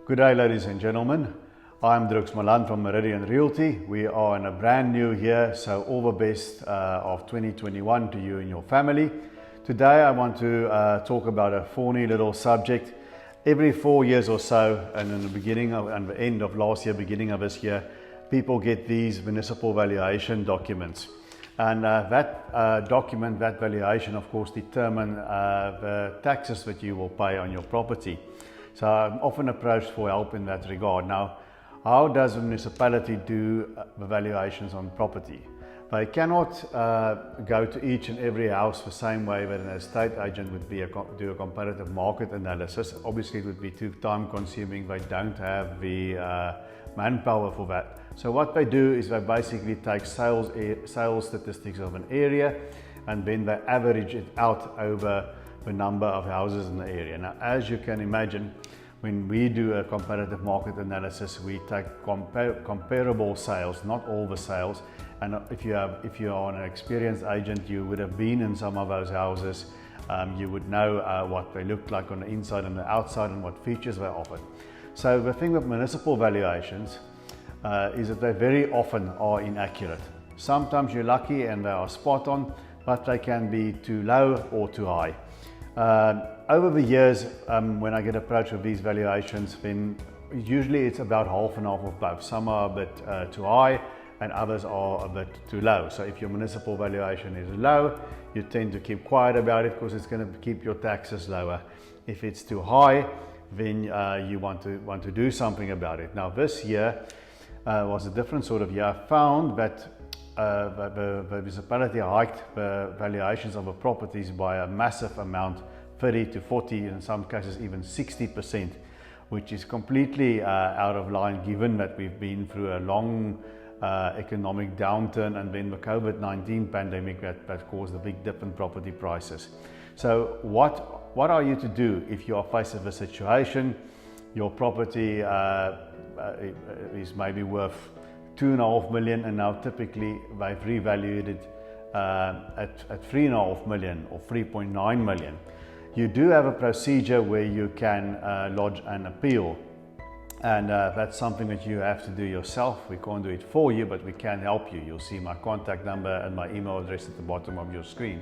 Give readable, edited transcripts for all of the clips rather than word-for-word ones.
Good day, ladies and gentlemen. I'm Droeks Malan from Meridian Realty. We are in a brand new year, so all the best of 2021 to you and your family. Today I want to talk about a thorny little subject. Every 4 years or so, and in the beginning of, and the end of last year, beginning of this year, people get these municipal valuation documents. And that document, that valuation, of course, determine the taxes that you will pay on your property. So I'm often approached for help in that regard. Now, how does a municipality do the valuations on property? They cannot go to each and every house the same way that an estate agent would do a comparative market analysis. Obviously, it would be too time consuming. They don't have the manpower for that. So what they do is they basically take sales statistics of an area, and then they average it out over the number of houses in the area. Now, as you can imagine, when we do a comparative market analysis, we take comparable sales, not all the sales. And if you are an experienced agent, you would have been in some of those houses. You would know what they look like on the inside and the outside and what features they offer. So the thing with municipal valuations is that they very often are inaccurate. Sometimes you're lucky and they are spot on, but they can be too low or too high. Over the years, when I get approached with these valuations, then usually it's about half and half of both. Some are a bit too high and others are a bit too low. So if your municipal valuation is low, you tend to keep quiet about it because it's going to keep your taxes lower. If it's too high, then you want to do something about it. Now, this year was a different sort of year. I found that the municipality hiked the valuations of the properties by a massive amount, 30 to 40, in some cases even 60%, which is completely out of line given that we've been through a long economic downturn and then the COVID-19 pandemic that caused a big dip in property prices. So what are you to do if you are faced with a situation, your property is maybe worth 2.5 million, and now typically they've revalued it at 3.5 million or 3.9 million. You do have a procedure where you can lodge an appeal, and that's something that you have to do yourself. We can't do it for you, but we can help you. You'll see my contact number and my email address at the bottom of your screen.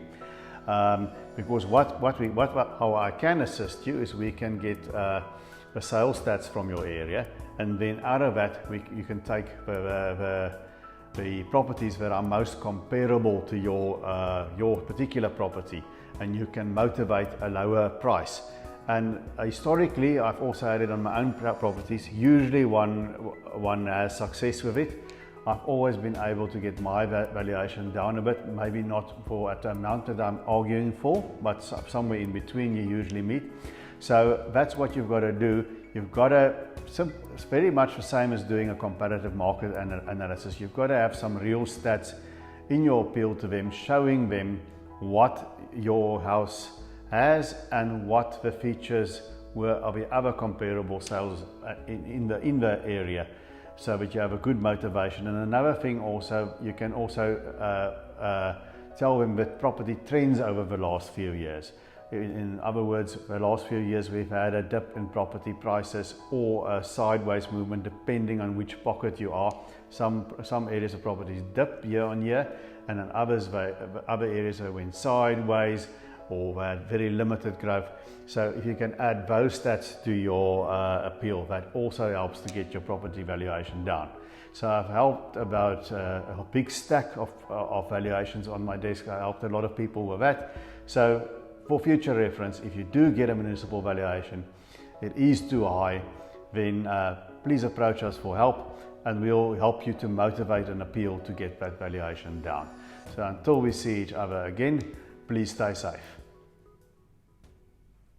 Because how I can assist you is we can get the sales stats from your area, and then out of that you can take the properties that are most comparable to your particular property, and you can motivate a lower price. And historically, I've also had it on my own properties. Usually one has success with it. I've always been able to get my valuation down a bit, maybe not at the amount that I'm arguing for, but somewhere in between you usually meet. So that's what you've got to do. You've got to, it's very much the same as doing a comparative market analysis. You've got to have some real stats in your appeal to them, showing them what your house has and what the features were of the other comparable sales in the area, so that you have a good motivation. And another thing also, you can also tell them that property trends over the last few years. In other words, the last few years we've had a dip in property prices or a sideways movement depending on which pocket you are. Some areas of properties dip year on year, and in other areas they went sideways or had very limited growth. So if you can add those stats to your appeal, that also helps to get your property valuation down. So I've helped about a big stack of valuations on my desk. I helped a lot of people with that. So for future reference, if you do get a municipal valuation, it is too high, then please approach us for help, and we'll help you to motivate an appeal to get that valuation down. So until we see each other again, please stay safe.